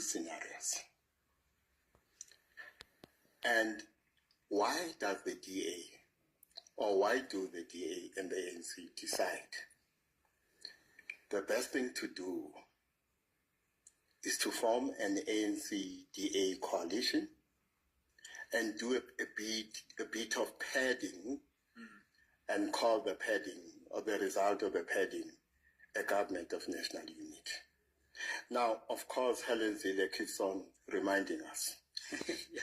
scenarios. And why does the DA, or why do the DA and the ANC decide the best thing to do is to form an ANC-DA coalition and do a bit of padding and call the padding, or the result of the padding, a government of national unity. Now, of course, Helen Zille keeps on reminding us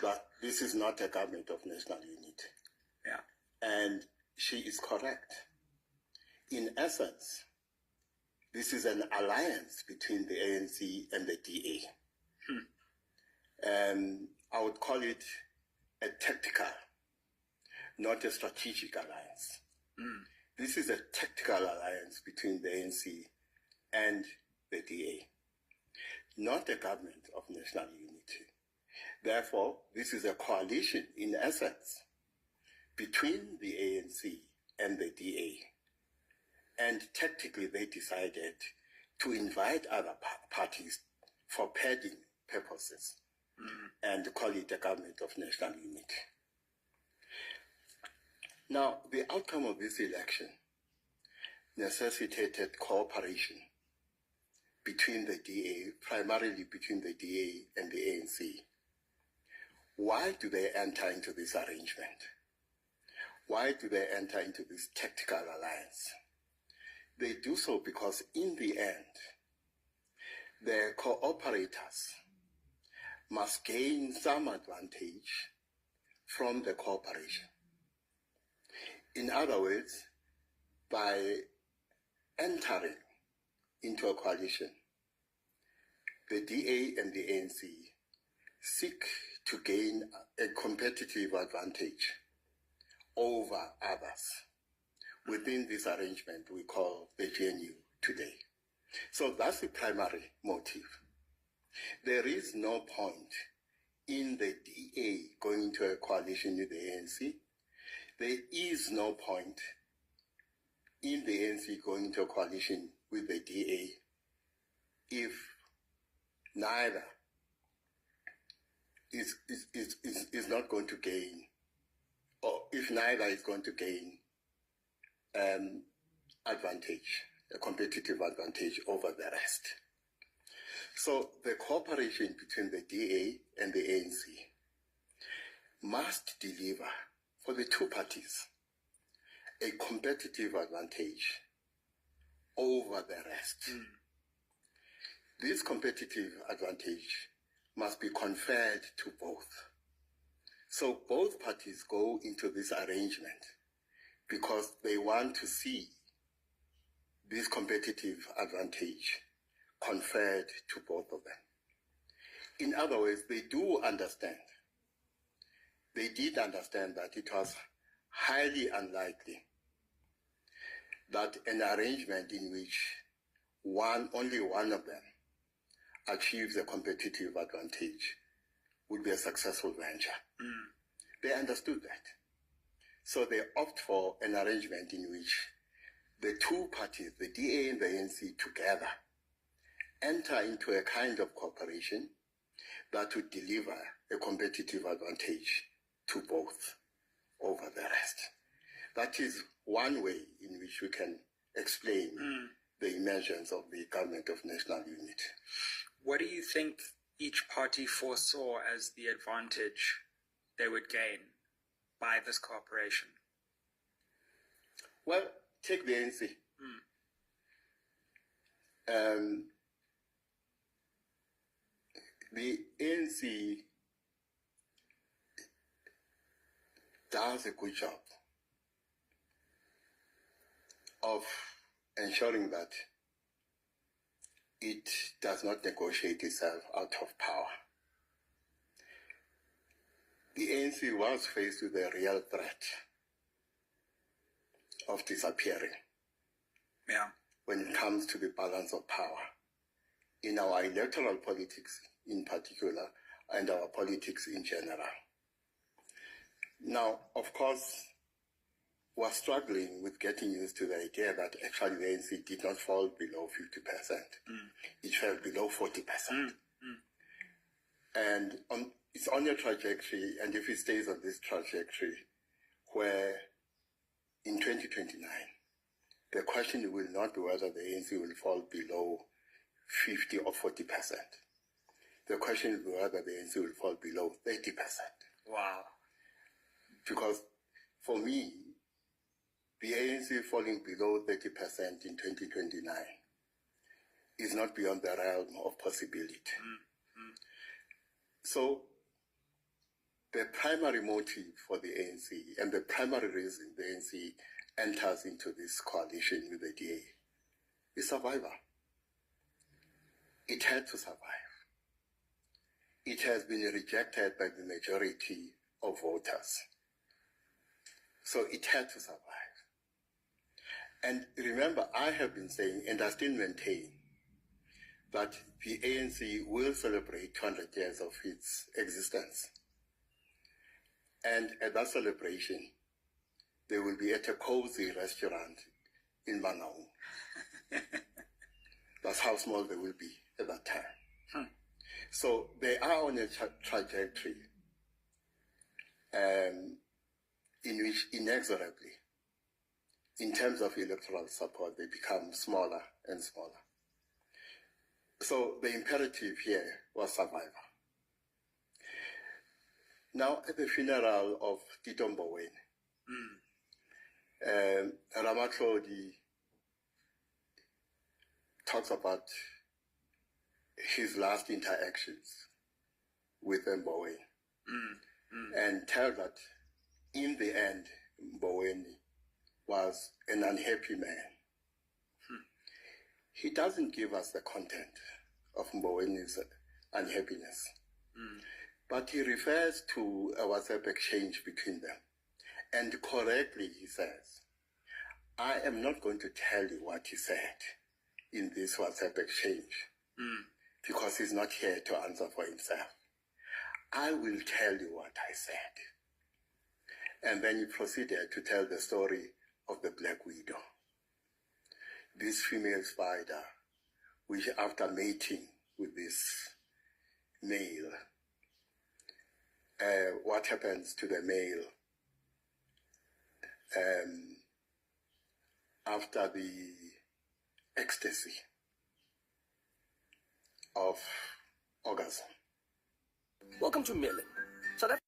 that this is not a government of national unity. Yeah. And she is correct. In essence, this is an alliance between the ANC and the DA. And I would call it a tactical, not a strategic alliance. This is a tactical alliance between the ANC and the DA, not a government of national unity. Therefore, this is a coalition, in essence, between the ANC and the DA. And tactically, they decided to invite other parties for padding purposes and call it a government of national unity. Now, the outcome of this election necessitated cooperation between the DA, primarily between the DA and the ANC. Why do they enter into this arrangement? Why do they enter into this tactical alliance? They do so because in the end, the cooperators must gain some advantage from the cooperation. In other words, by entering into a coalition, the DA and the ANC seek to gain a competitive advantage over others within this arrangement we call the GNU today. So that's the primary motive. There is no point in the DA going into a coalition with the ANC. There is no point in the ANC going into a coalition with the DA if neither is not going to gain, or if neither is going to gain advantage, a competitive advantage over the rest. So the cooperation between the DA and the ANC must deliver for the two parties a competitive advantage over the rest. This competitive advantage must be conferred to both. So both parties go into this arrangement because they want to see this competitive advantage conferred to both of them. In other words, they do understand. They did understand that it was highly unlikely that an arrangement in which only one of them achieves a competitive advantage would be a successful venture. They understood that. So they opt for an arrangement in which the two parties, the DA and the ANC together, enter into a kind of cooperation that would deliver a competitive advantage to both over the rest. That is one way in which we can explain the emergence of the government of national unity. What do you think each party foresaw as the advantage they would gain by this cooperation? Well, take the ANC. The ANC does a good job of ensuring that it does not negotiate itself out of power. The ANC was faced with a real threat of disappearing when it comes to the balance of power in our electoral politics in particular and our politics in general. Now, of course, we're struggling with getting used to the idea that actually the ANC did not fall below 50%. It fell below 40%. And it's on a trajectory, and if it stays on this trajectory, where in 2029, the question will not be whether the ANC will fall below 50 or 40%. The question will be whether the ANC will fall below 30%. Wow. Because for me, the ANC falling below 30% in 2029 is not beyond the realm of possibility. So the primary motive for the ANC and the primary reason the ANC enters into this coalition with the DA is survival. It had to survive. It has been rejected by the majority of voters. So it had to survive. And remember, I have been saying, and I still maintain, that the ANC will celebrate 200 years of its existence. And at that celebration, they will be at a cozy restaurant in Mangaung. That's how small they will be at that time. So they are on a trajectory in which inexorably, in terms of electoral support, they become smaller and smaller. So the imperative here was survival. Now, at the funeral of Tito Mboweni, Ramatlodi talks about his last interactions with Mboweni and tells that in the end, Mboweni was an unhappy man. He doesn't give us the content of Mboweni's unhappiness, but he refers to a WhatsApp exchange between them. And correctly, he says, I am not going to tell you what he said in this WhatsApp exchange because he's not here to answer for himself. I will tell you what I said. And then he proceeded to tell the story of the Black Widow, this female spider, which after mating with this male, what happens to the male after the ecstasy of orgasm. Welcome to Merlin. South